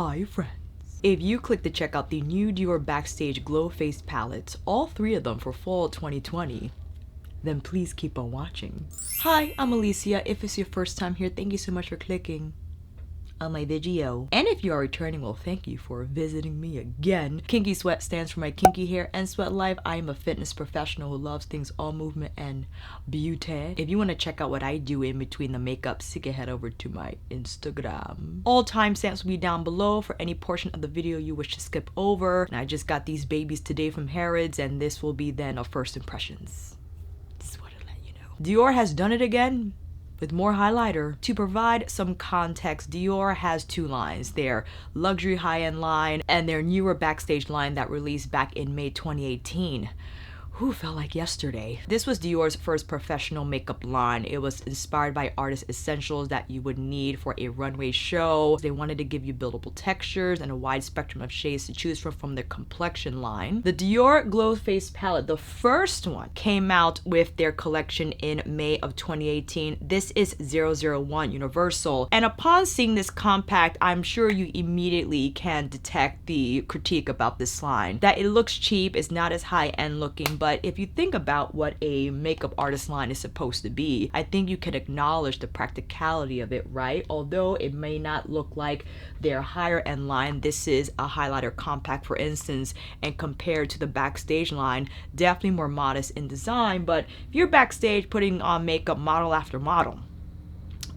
Hi friends. If you click to check out the new Dior Backstage Glow Face palettes, all 3 of them for fall 2020, then please keep on watching. Hi, I'm Alicia. If it's your first time here, thank you so much for clicking on my video. And if you are returning, well, thank you for visiting me again. Kinky Sweat stands for my kinky hair and sweat life. I am a fitness professional who loves things all movement and beauty. If you want to check out what I do in between the makeups, you can head over to my Instagram. All timestamps will be down below for any portion of the video you wish to skip over. And I just got these babies today from Harrods, and this will be then of first impressions. Just want to let you know. Dior has done it again with more highlighter. To provide some context, Dior has 2 lines, their luxury high-end line and their newer Backstage line that released back in May 2018. Who felt like yesterday? This was Dior's first professional makeup line. It was inspired by artist essentials that you would need for a runway show. They wanted to give you buildable textures and a wide spectrum of shades to choose from their complexion line. The Dior Glow Face palette, the first one, came out with their collection in May of 2018. This is 001 Universal. And upon seeing this compact, I'm sure you immediately can detect the critique about this line. That it looks cheap, it's not as high-end looking, but if you think about what a makeup artist line is supposed to be, I think you can acknowledge the practicality of it, right? Although it may not look like their higher end line, this is a highlighter compact, for instance, and compared to the Backstage line, definitely more modest in design. But if you're backstage putting on makeup model after model,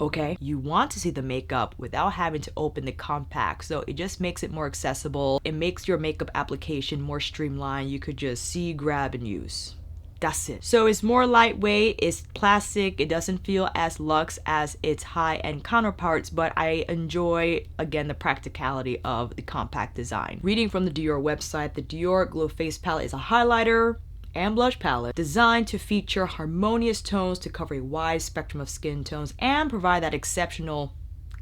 okay, you want to see the makeup without having to open the compact, so it just makes it more accessible. It makes your makeup application more streamlined. You could just see, grab, and use. That's it. So it's more lightweight, it's plastic, it doesn't feel as luxe as its high-end counterparts, but I enjoy, again, the practicality of the compact design. Reading from the Dior website, the Dior Glow Face palette is a highlighter and blush palette designed to feature harmonious tones to cover a wide spectrum of skin tones and provide that exceptional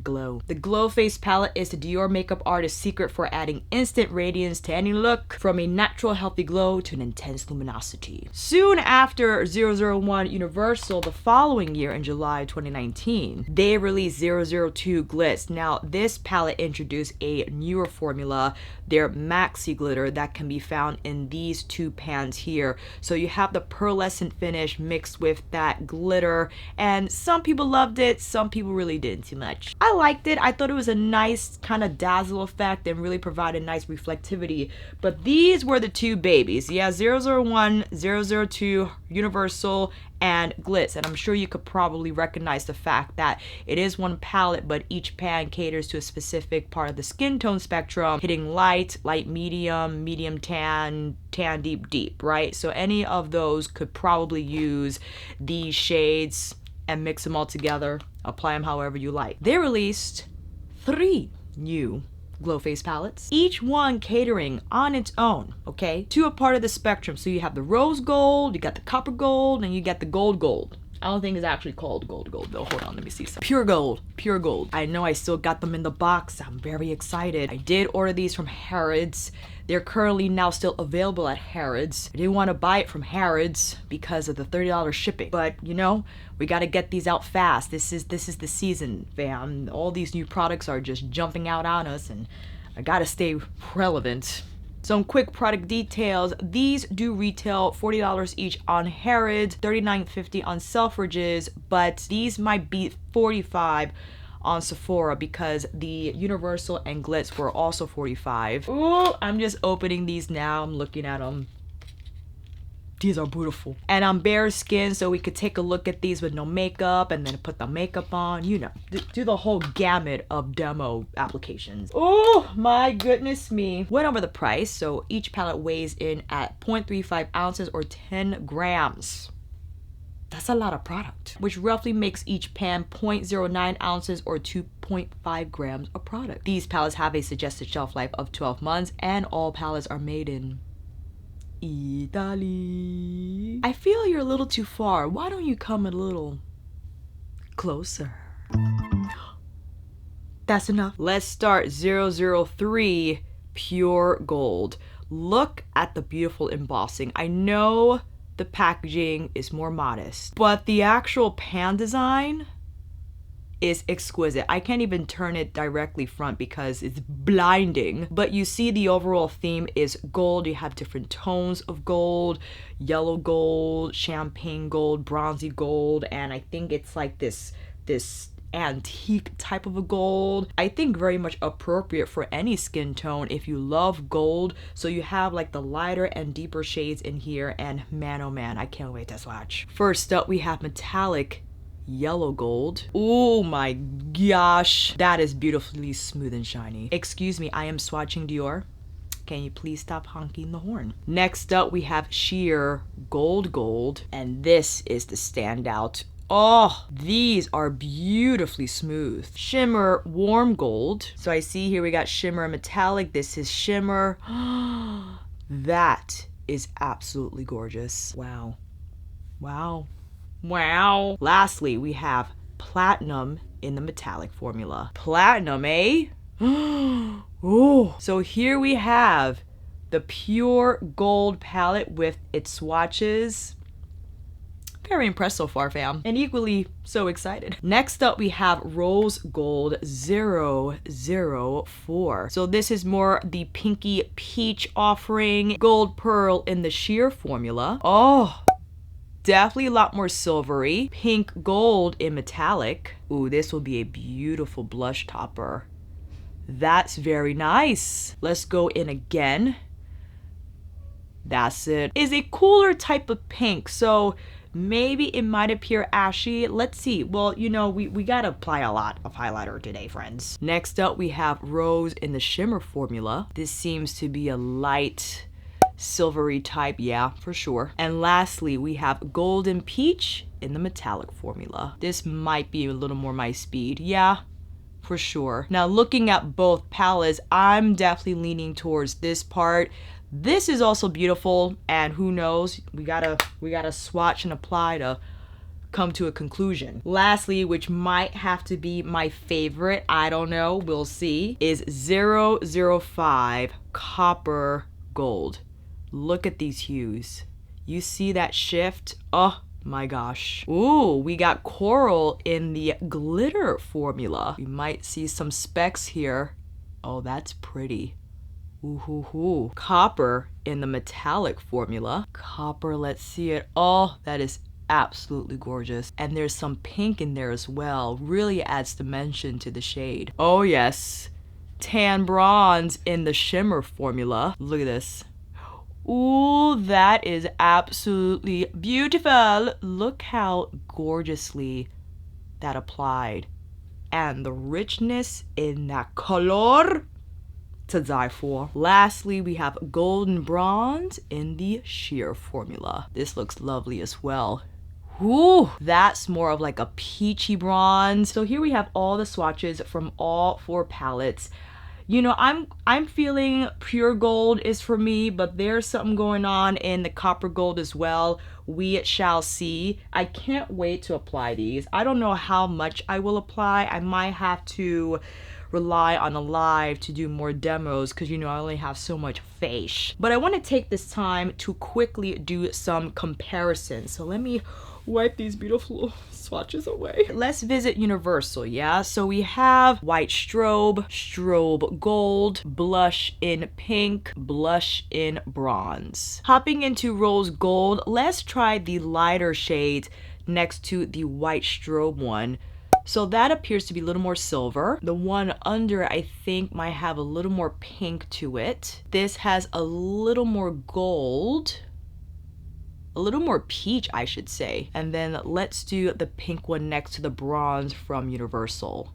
glow. The Glow Face palette is the Dior makeup artist's secret for adding instant radiance to any look, from a natural healthy glow to an intense luminosity. Soon after 001 Universal, the following year in July 2019, they released 002 Glitz. Now this palette introduced a newer formula, their Maxi Glitter, that can be found in these 2 pans here. So you have the pearlescent finish mixed with that glitter, and some people loved it, some people really didn't too much. I liked it. I thought it was a nice kind of dazzle effect and really provided nice reflectivity. But these were the 2 babies. Yeah, 001, 002, Universal, and Glitz. And I'm sure you could probably recognize the fact that it is one palette, but each pan caters to a specific part of the skin tone spectrum, hitting light, light medium, medium tan, tan deep, deep, right? So any of those could probably use these shades and mix them all together, apply them however you like. They released 3 new Glow Face palettes, each one catering on its own, okay, to a part of the spectrum. So you have the rose gold, you got the copper gold, and you got the gold gold. I don't think it's actually called gold though. Hold on, let me see some. Pure gold, pure gold. I know I still got them in the box. I'm very excited. I did order these from Harrods. They're currently now still available at Harrods. I didn't want to buy it from Harrods because of the $30 shipping, but you know, we got to get these out fast. This is the season, fam. All these new products are just jumping out on us, and I got to stay relevant. Some quick product details. These do retail $40 each on Harrods, $39.50 on Selfridges, but these might be $45 on Sephora because the Universal and Glitz were also $45. Ooh, I'm just opening these now. I'm looking at them. These are beautiful. And I'm bare skin, so we could take a look at these with no makeup and then put the makeup on, you know, do the whole gamut of demo applications. Oh my goodness me. Went over the price. So each palette weighs in at 0.35 ounces or 10 grams. That's a lot of product, which roughly makes each pan 0.09 ounces or 2.5 grams of product. These palettes have a suggested shelf life of 12 months and all palettes are made in Italy. I feel you're a little too far. Why don't you come a little closer? That's enough. Let's start 003 Pure Gold. Look at the beautiful embossing. I know the packaging is more modest, but the actual pan design is exquisite. I can't even turn it directly front because it's blinding. But you see the overall theme is gold. You have different tones of gold, yellow gold, champagne gold, bronzy gold, and I think it's like this antique type of a gold. I think very much appropriate for any skin tone if you love gold. So you have like the lighter and deeper shades in here, and man oh man, I can't wait to swatch. First up we have metallic yellow gold. Oh my gosh, that is beautifully smooth and shiny. Excuse me, I am swatching Dior. Can you please stop honking the horn? Next up we have sheer gold, and this is the standout. Oh, these are beautifully smooth. Shimmer warm gold. So I see here we got shimmer metallic. This is shimmer. That is absolutely gorgeous. Wow. Wow. Wow. Lastly, we have platinum in the metallic formula. Platinum, eh? Oh. So here we have the pure gold palette with its swatches. Very impressed so far, fam, and equally so excited. Next up we have rose gold 004. So this is more the pinky peach offering. Gold pearl in the sheer formula. Oh, definitely a lot more silvery. Pink gold in metallic. Ooh, this will be a beautiful blush topper. That's very nice. Let's go in again. That's it. Is a cooler type of pink, so maybe it might appear ashy. Let's see. Well, you know, we gotta apply a lot of highlighter today, friends. Next up, we have rose in the shimmer formula. This seems to be a light silvery type. Yeah, for sure. And lastly, we have golden peach in the metallic formula. This might be a little more my speed. Yeah, for sure. Now, looking at both palettes, I'm definitely leaning towards this part. This is also beautiful, and who knows, we gotta swatch and apply to come to a conclusion. Lastly, which might have to be my favorite, I don't know, we'll see, is 005 copper gold. Look at these hues. You see that shift? Oh my gosh. Ooh, we got coral in the glitter formula. We might see some specks here. Oh, that's pretty. Ooh. Copper in the metallic formula. Copper, let's see it. Oh, that is absolutely gorgeous. And there's some pink in there as well. Really adds dimension to the shade. Oh yes. Tan bronze in the shimmer formula. Look at this. Ooh, that is absolutely beautiful. Look how gorgeously that applied. And the richness in that color, to die for. Lastly, we have golden bronze in the sheer formula. This looks lovely as well. Ooh, that's more of like a peachy bronze. So here we have all the swatches from all 4 palettes. You know, I'm feeling pure gold is for me, but there's something going on in the copper gold as well. We shall see. I can't wait to apply these. I don't know how much I will apply. I might have to rely on a live to do more demos because, you know, I only have so much face. But I want to take this time to quickly do some comparisons. So let me wipe these beautiful swatches away. Let's visit Universal, yeah? So we have white strobe gold, blush in pink, blush in bronze. Hopping into rose gold, let's try the lighter shades next to the white strobe one. So that appears to be a little more silver. The one under, I think, might have a little more pink to it. This has a little more gold. A little more peach, I should say. And then let's do the pink one next to the bronze from Universal.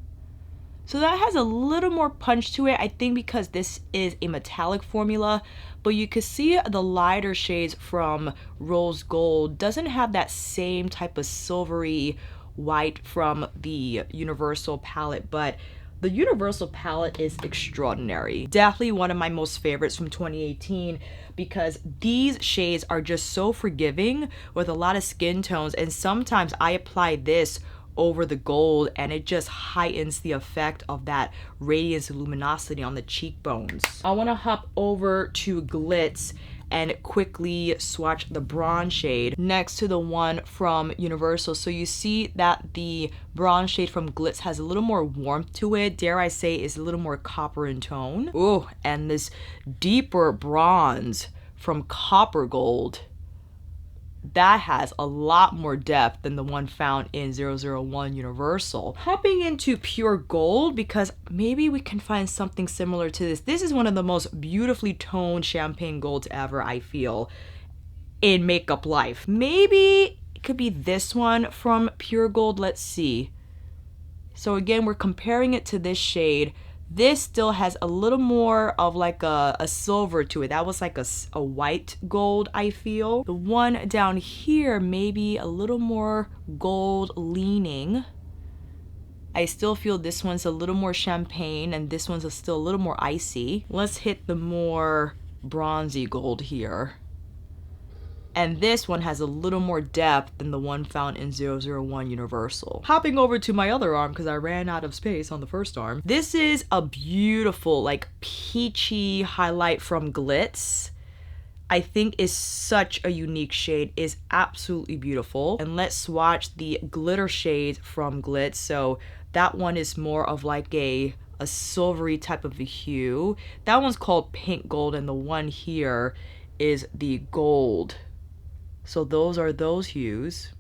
So that has a little more punch to it, I think, because this is a metallic formula. But you can see the lighter shades from rose gold doesn't have that same type of silvery white from the Universal palette, but the Universal palette is extraordinary. Definitely one of my most favorites from 2018 because these shades are just so forgiving with a lot of skin tones, and sometimes I apply this over the gold and it just heightens the effect of that radiance and luminosity on the cheekbones. I want to hop over to Glitz and quickly swatch the bronze shade next to the one from Universal. So you see that the bronze shade from Glitz has a little more warmth to it. Dare I say is a little more copper in tone. Oh, and this deeper bronze from Copper Gold, that has a lot more depth than the one found in 001 Universal. Hopping into Pure Gold, because maybe we can find something similar to this. This is one of the most beautifully toned champagne golds ever, I feel, in makeup life. Maybe it could be this one from Pure Gold. Let's see. So again, we're comparing it to this shade. This still has a little more of like a silver to it. That was like a white gold, I feel. The one down here, maybe a little more gold leaning. I still feel this one's a little more champagne and this one's still a little more icy. Let's hit the more bronzy gold here. And this one has a little more depth than the one found in 001 Universal. Hopping over to my other arm, because I ran out of space on the first arm. This is a beautiful, like peachy highlight from Glitz. I think is such a unique shade, is absolutely beautiful. And let's swatch the glitter shades from Glitz. So that one is more of like a silvery type of a hue. That one's called Pink Gold, and the one here is the gold. So those are those hues.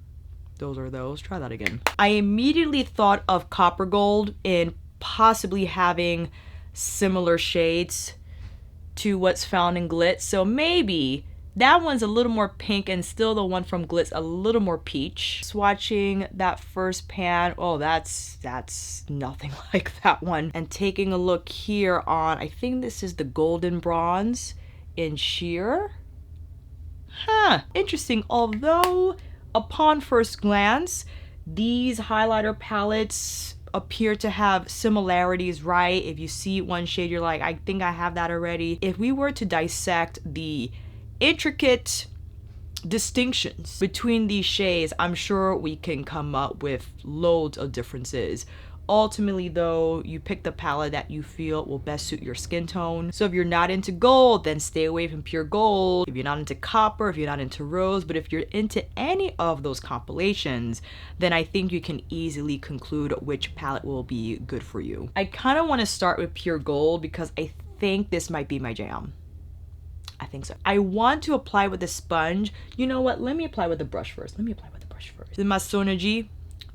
Those are those. Try that again. I immediately thought of Copper Gold in possibly having similar shades to what's found in Glitz. So maybe that one's a little more pink and still the one from Glitz a little more peach. Swatching that first pan, oh, that's nothing like that one. And taking a look here on, I think this is the golden bronze in sheer. Huh, interesting. Although upon first glance, these highlighter palettes appear to have similarities, right? If you see one shade, you're like, I think I have that already. If we were to dissect the intricate distinctions between these shades, I'm sure we can come up with loads of differences. Ultimately though, you pick the palette that you feel will best suit your skin tone. So if you're not into gold, then stay away from Pure Gold. If you're not into copper, if you're not into rose, but if you're into any of those compilations, then I think you can easily conclude which palette will be good for you. I kind of want to start with Pure Gold because I think this might be my jam. I think so. I want to apply with a sponge. You know what? Let me apply with the brush first. The Masonergy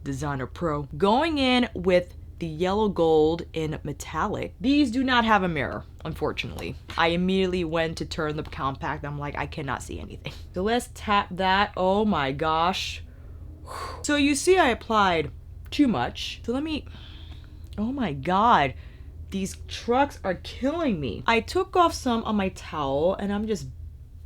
Designer Pro. Going in with the yellow gold in metallic. These do not have a mirror, unfortunately. I immediately went to turn the compact. I'm like, I cannot see anything. So let's tap that. Oh my gosh. So you see I applied too much. So let me, oh my God. These trucks are killing me. I took off some on my towel and I'm just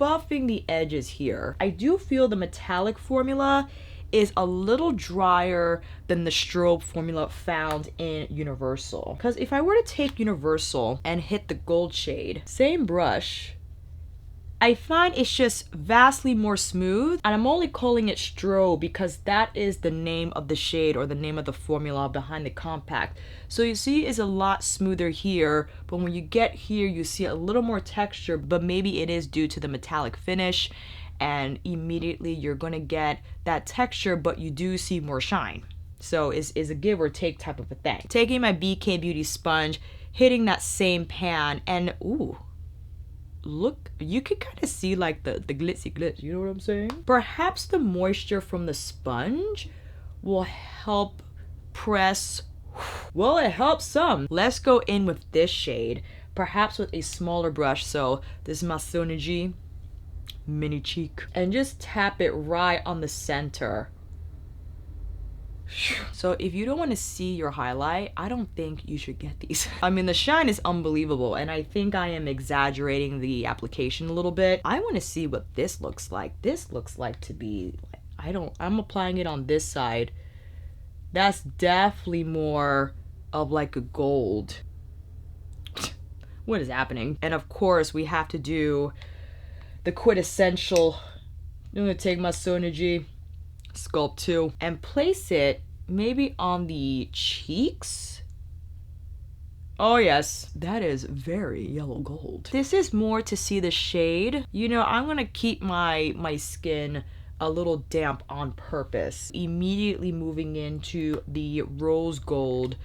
buffing the edges here. I do feel the metallic formula is a little drier than the strobe formula found in Universal. Because if I were to take Universal and hit the gold shade, same brush, I find it's just vastly more smooth. And I'm only calling it strobe because that is the name of the shade or the name of the formula behind the compact. So you see it's a lot smoother here, but when you get here, you see a little more texture, but maybe it is due to the metallic finish. And immediately you're gonna get that texture, but you do see more shine. So it's a give or take type of a thing. Taking my BK Beauty sponge, hitting that same pan, and ooh, look, you can kind of see like the glitzy glitz, you know what I'm saying? Perhaps the moisture from the sponge will help press, well, it helps some. Let's go in with this shade, perhaps with a smaller brush. So this Masonergy Mini Cheek, and just tap it right on the center. So if you don't want to see your highlight, I don't think you should get these. I mean, the shine is unbelievable, and I think I am exaggerating the application a little bit. I want to see what this looks like. This looks like to be, I'm applying it on this side. That's definitely more of like a gold. What is happening? And of course, we have to do the quintessential. I'm gonna take my Masonergy Sculpt 2 and place it maybe on the cheeks. Oh yes, that is very yellow gold. This is more to see the shade. You know, I'm gonna keep my skin a little damp on purpose. Immediately moving into the rose gold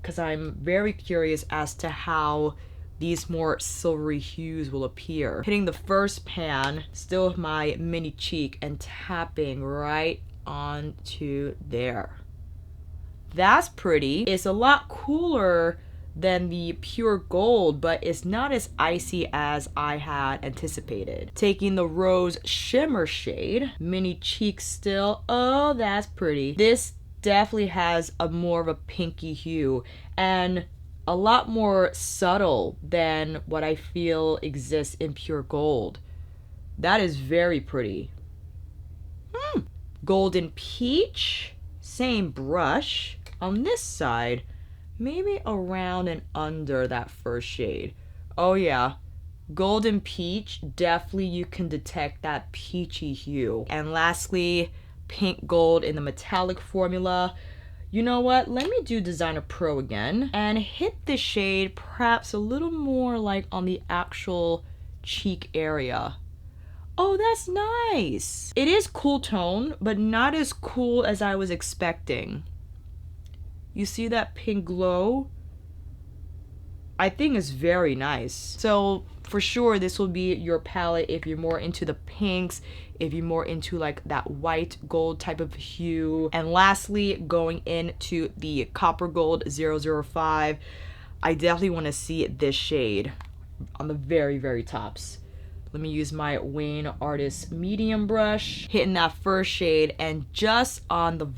because I'm very curious as to how these more silvery hues will appear. Hitting the first pan, still with my mini cheek and tapping right onto there. That's pretty. It's a lot cooler than the pure gold, but it's not as icy as I had anticipated. Taking the rose shimmer shade, mini cheek still. Oh, that's pretty. This definitely has a more of a pinky hue and a lot more subtle than what I feel exists in pure gold. That is very pretty. Golden peach, same brush. On this side, maybe around and under that first shade. Oh yeah, golden peach, definitely you can detect that peachy hue. And lastly, pink gold in the metallic formula. You know what, let me do Designer Pro again and hit the shade perhaps a little more like on the actual cheek area. Oh, that's nice. It is cool tone, but not as cool as I was expecting. You see that pink glow? I think it's very nice. So for sure, this will be your palette if you're more into the pinks, if you're more into like that white gold type of hue. And lastly, going into the copper gold 005, I definitely want to see this shade on the very, very tops. Let me use my Wayne Artist medium brush, hitting that first shade, and just on the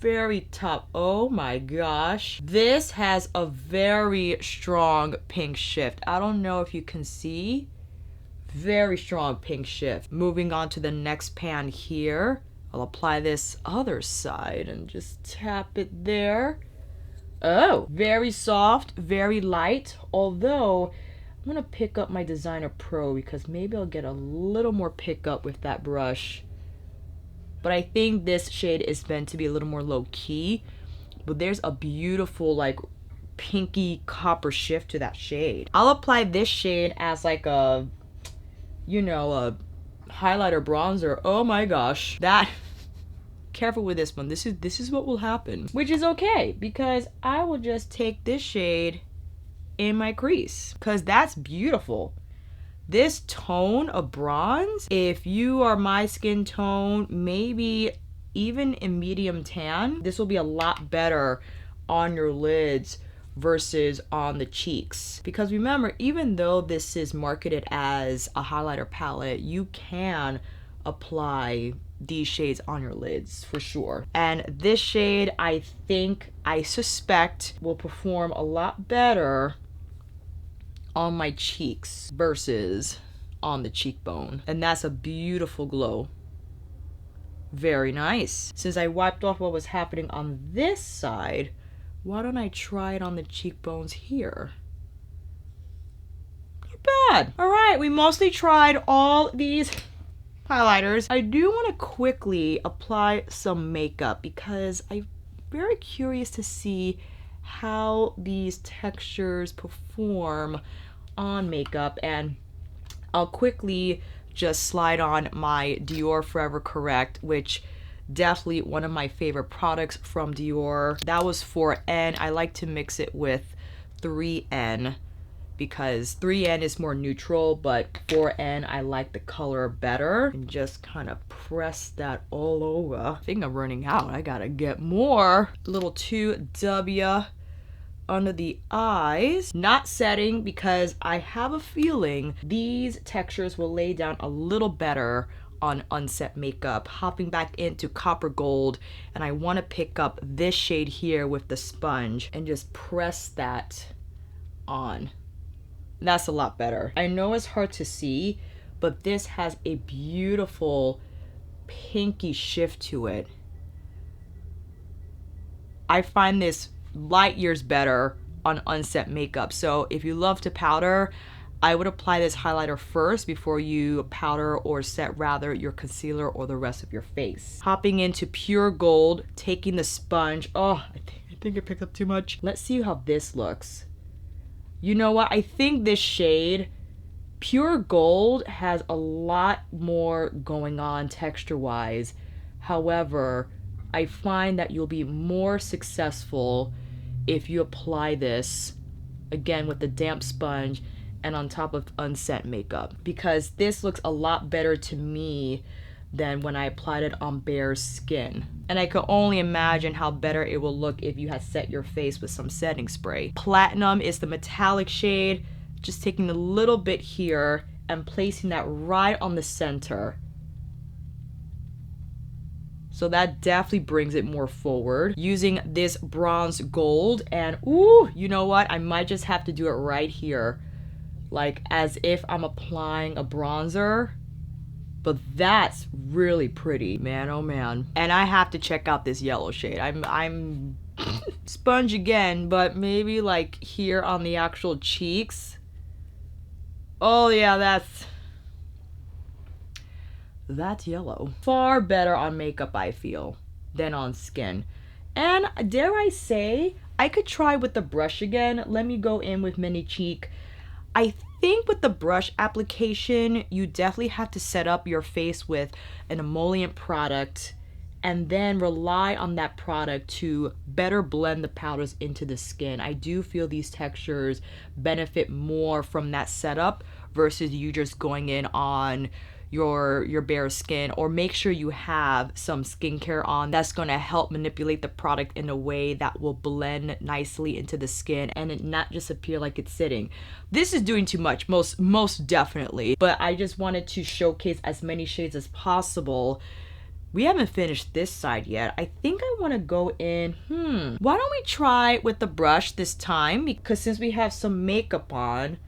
very top, oh my gosh, this has a very strong pink shift. I don't know if you can see, very strong pink shift. Moving on to the next pan here, I'll apply this other side and just tap it there. Oh, very soft, very light, although I'm gonna pick up my Designer Pro because maybe I'll get a little more pickup with that brush. But I think this shade is meant to be a little more low key. But there's a beautiful like pinky copper shift to that shade. I'll apply this shade as like a, you know, a highlighter bronzer. Oh my gosh. That, careful with this one. This is what will happen. Which is okay because I will just take this shade in my crease because that's beautiful. This tone of bronze, if you are my skin tone, maybe even in medium tan, this will be a lot better on your lids versus on the cheeks. Because remember, even though this is marketed as a highlighter palette, you can apply these shades on your lids for sure. And this shade, I suspect will perform a lot better on my cheeks versus on the cheekbone. And that's a beautiful glow. Very nice. Since I wiped off what was happening on this side, why don't I try it on the cheekbones here? Not bad. All right, we mostly tried all these highlighters. I do want to quickly apply some makeup because I'm very curious to see how these textures perform on makeup, and I'll quickly just slide on my Dior Forever Correct, which definitely one of my favorite products from Dior. That was 4N. I like to mix it with 3N because 3N is more neutral, but 4N I like the color better. And just kind of press that all over. I think I'm running out. I gotta get more. Little 2W under the eyes. Not setting because I have a feeling these textures will lay down a little better on unset makeup. Hopping back into copper gold, and I want to pick up this shade here with the sponge and just press that on. That's a lot better. I know it's hard to see, but this has a beautiful pinky shift to it. I find this light years better on unset makeup. So if you love to powder, I would apply this highlighter first before you powder or set rather your concealer or the rest of your face. Hopping into pure gold, taking the sponge. Oh, I think I picked up too much. Let's see how this looks. You know what? I think this shade, Pure Gold, has a lot more going on texture-wise. However, I find that you'll be more successful if you apply this, again, with the damp sponge and on top of unset makeup. Because this looks a lot better to me than when I applied it on bare skin. And I could only imagine how better it will look if you had set your face with some setting spray. Platinum is the metallic shade. Just taking a little bit here and placing that right on the center. So that definitely brings it more forward. Using this bronze gold, and ooh, you know what? I might just have to do it right here. Like as if I'm applying a bronzer. But that's really pretty, man, oh man. And I have to check out this yellow shade. I'm sponge again, but maybe like here on the actual cheeks. Oh yeah, that's yellow. Far better on makeup, I feel, than on skin. And dare I say, I could try with the brush again. Let me go in with mini cheek. I think with the brush application, you definitely have to set up your face with an emollient product and then rely on that product to better blend the powders into the skin. I do feel these textures benefit more from that setup versus you just going in on your bare skin. Or make sure you have some skincare on that's going to help manipulate the product in a way that will blend nicely into the skin and it not just appear like it's sitting. This is doing too much, most definitely, but I just wanted to showcase as many shades as possible. We haven't finished this side yet. I think I want to go in, why don't we try with the brush this time? Because since we have some makeup on,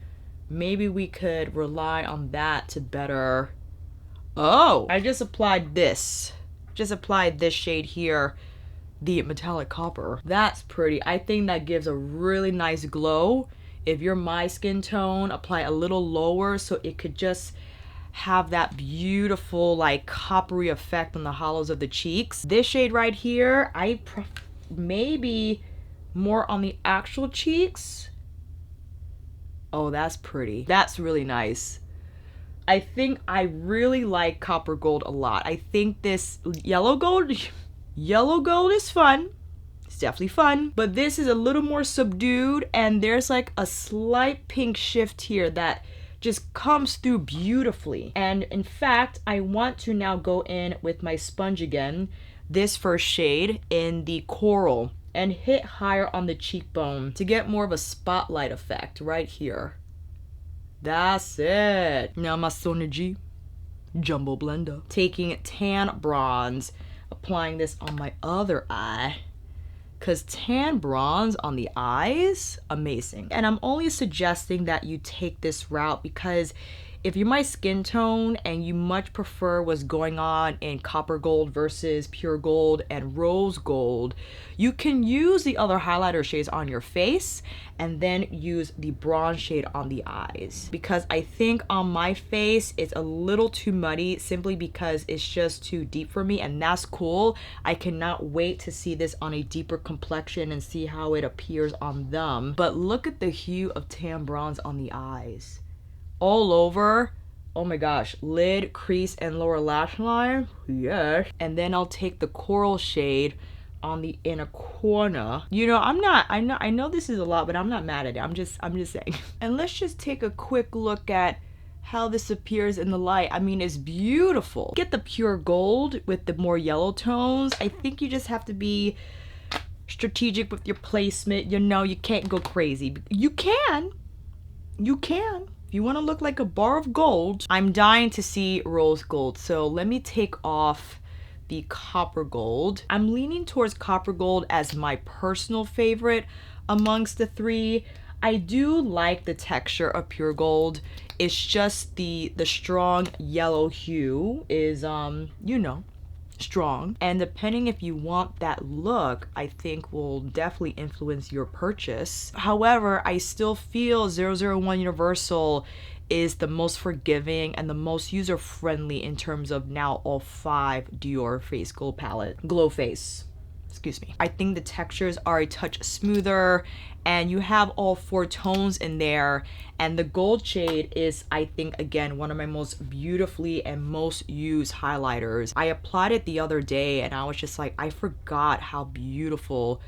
maybe we could rely on that to better. Oh, I just applied this. Just applied this shade here, the metallic copper. That's pretty. I think that gives a really nice glow. If you're my skin tone, apply a little lower so it could just have that beautiful like coppery effect on the hollows of the cheeks. This shade right here, maybe more on the actual cheeks. Oh, that's pretty. That's really nice. I think I really like copper gold a lot. I think this yellow gold is fun. It's definitely fun. But this is a little more subdued and there's like a slight pink shift here that just comes through beautifully. And in fact, I want to now go in with my sponge again, this first shade in the coral, and hit higher on the cheekbone to get more of a spotlight effect right here. That's it. Now my Sonergy Jumbo Blender. Taking tan bronze, applying this on my other eye. Because tan bronze on the eyes, amazing. And I'm only suggesting that you take this route because if you're my skin tone and you much prefer what's going on in copper gold versus pure gold and rose gold, you can use the other highlighter shades on your face and then use the bronze shade on the eyes. Because I think on my face, it's a little too muddy simply because it's just too deep for me, and that's cool. I cannot wait to see this on a deeper complexion and see how it appears on them. But look at the hue of tan bronze on the eyes. All over. Oh my gosh, lid, crease, and lower lash line. Yes. And then I'll take the coral shade on the inner corner. You know, I know this is a lot, but I'm not mad at it. I'm just saying. And let's just take a quick look at how this appears in the light. I mean, it's beautiful. Get the pure gold with the more yellow tones. I think you just have to be strategic with your placement. You know, you can't go crazy. You can. If you want to look like a bar of gold. I'm dying to see rose gold, so let me take off the copper gold. I'm leaning towards copper gold as my personal favorite amongst the three. I do like the texture of pure gold. It's just the strong yellow hue is you know, strong, and depending if you want that look, I think will definitely influence your purchase. However, I still feel 001 Universal is the most forgiving and the most user-friendly in terms of now all 5 Dior Face Glow palette. Glow Face. Excuse me. I think the textures are a touch smoother, and you have all 4 tones in there, and the gold shade is, I think, again, one of my most beautifully and most used highlighters. I applied it the other day and I was just like, I forgot how beautiful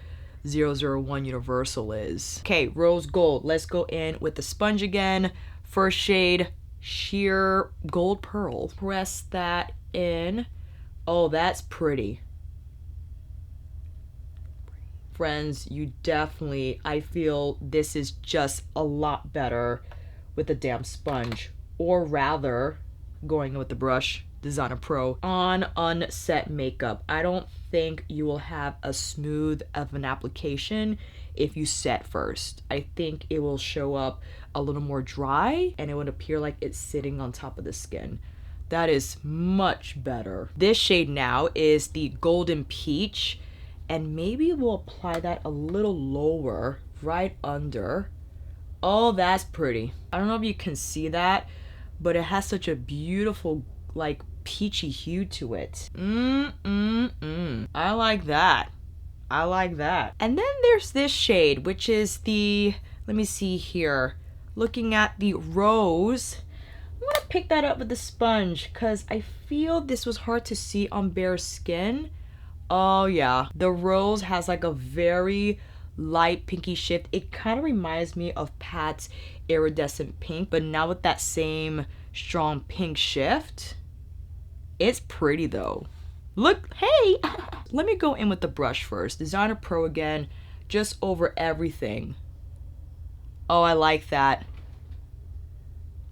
001 Universal is. Okay, rose gold. Let's go in with the sponge again. First shade, sheer gold pearl. Press that in. Oh, that's pretty. Frenz, you definitely, I feel this is just a lot better with a damp sponge, or rather going with the brush, Designer Pro. On unset makeup, I don't think you will have a smooth of an application if you set first. I think it will show up a little more dry and it would appear like it's sitting on top of the skin. That is much better. This shade now is the Golden Peach, and maybe we'll apply that a little lower, right under. Oh, that's pretty. I don't know if you can see that, but it has such a beautiful, like, peachy hue to it. I like that. I like that. And then there's this shade, which is the, let me see here, looking at the rose. I'm gonna pick that up with the sponge because I feel this was hard to see on bare skin. Oh yeah, the rose has like a very light pinky shift. It kind of reminds me of Pat's iridescent pink, but now with that same strong pink shift. It's pretty though. Look, hey! Let me go in with the brush first. Designer Pro again, just over everything. Oh, I like that.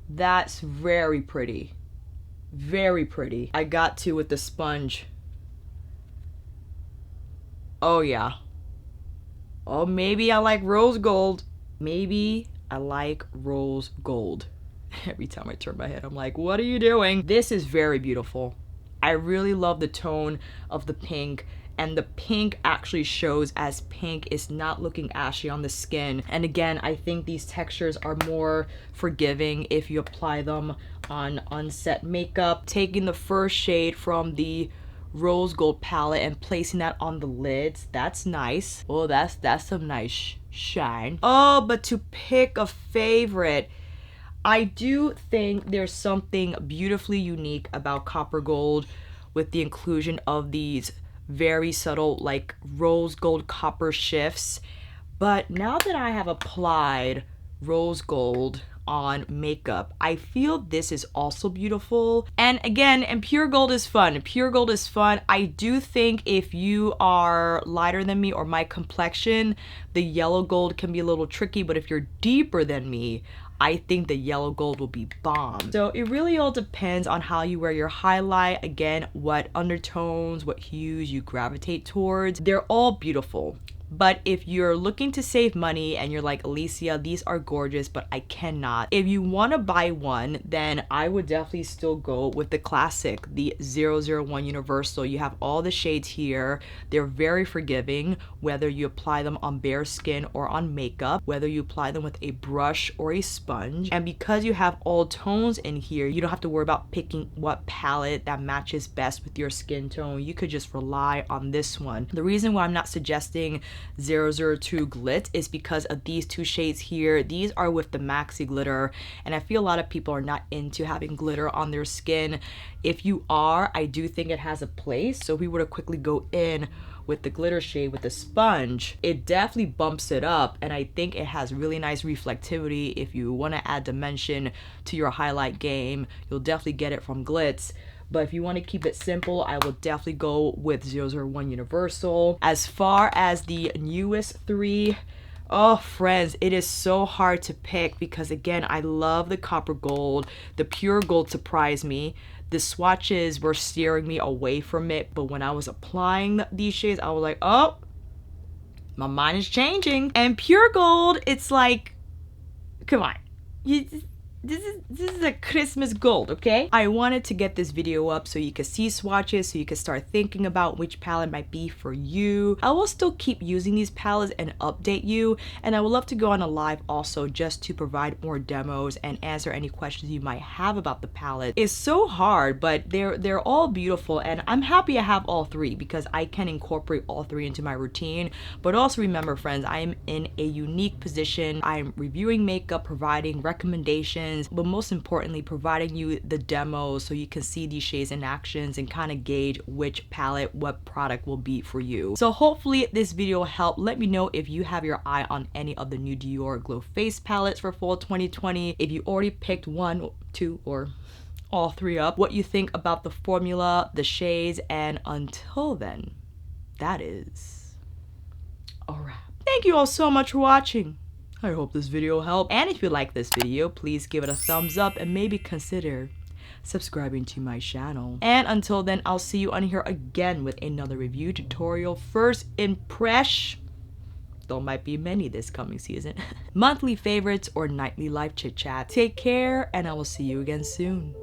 That's very pretty. Very pretty. I got to with the sponge. Oh yeah. Oh, maybe I like rose gold. Maybe I like rose gold. Every time I turn my head, I'm like, what are you doing? This is very beautiful. I really love the tone of the pink, and the pink actually shows as pink. It's not looking ashy on the skin. And again, I think these textures are more forgiving if you apply them on unset makeup. Taking the first shade from the rose gold palette and placing that on the lids, that's nice. Oh, that's some nice shine. Oh, but to pick a favorite, I do think there's something beautifully unique about copper gold with the inclusion of these very subtle like rose gold copper shifts. But now that I have applied rose gold on makeup, I feel this is also beautiful. And again, and pure gold is fun. Pure gold is fun. I do think if you are lighter than me or my complexion, the yellow gold can be a little tricky, but if you're deeper than me, I think the yellow gold will be bomb. So it really all depends on how you wear your highlight. Again, what undertones, what hues you gravitate towards. They're all beautiful. But if you're looking to save money and you're like, Alicia, these are gorgeous, but I cannot. If you want to buy one, then I would definitely still go with the classic, the 001 Universal. You have all the shades here. They're very forgiving, whether you apply them on bare skin or on makeup, whether you apply them with a brush or a sponge. And because you have all tones in here, you don't have to worry about picking what palette that matches best with your skin tone. You could just rely on this one. The reason why I'm not suggesting 002 Glit is because of these two shades here. These are with the maxi glitter, and I feel a lot of people are not into having glitter on their skin. If you are, I do think it has a place. So if we were to quickly go in with the glitter shade with the sponge, it definitely bumps it up, and I think it has really nice reflectivity. If you want to add dimension to your highlight game, you'll definitely get it from Glitz. But if you want to keep it simple, I will definitely go with 001 Universal. As far as the newest three, oh, Frenz, it is so hard to pick because, again, I love the copper gold. The pure gold surprised me. The swatches were steering me away from it, but when I was applying these shades, I was like, oh, my mind is changing. And pure gold, it's like, come on. this is a Christmas gold, okay? I wanted to get this video up so you could see swatches, so you could start thinking about which palette might be for you. I will still keep using these palettes and update you, and I would love to go on a live also just to provide more demos and answer any questions you might have about the palette. It's so hard, but they're all beautiful, and I'm happy I have all three because I can incorporate all three into my routine. But also remember, friends, I am in a unique position. I'm reviewing makeup, providing recommendations, but most importantly providing you the demos so you can see these shades in actions and kind of gauge which palette, what product will be for you. So hopefully this video helped. Let me know if you have your eye on any of the new Dior Glow Face palettes for fall 2020. If you already picked one, two, or all three up, what you think about the formula, the shades, and until then, that is a wrap. Thank you all so much for watching. I hope this video helped, and if you like this video, please give it a thumbs up and maybe consider subscribing to my channel. And until then, I'll see you on here again with another review tutorial. First impression, there might be many this coming season. Monthly favorites or nightly live chit chat. Take care, and I will see you again soon.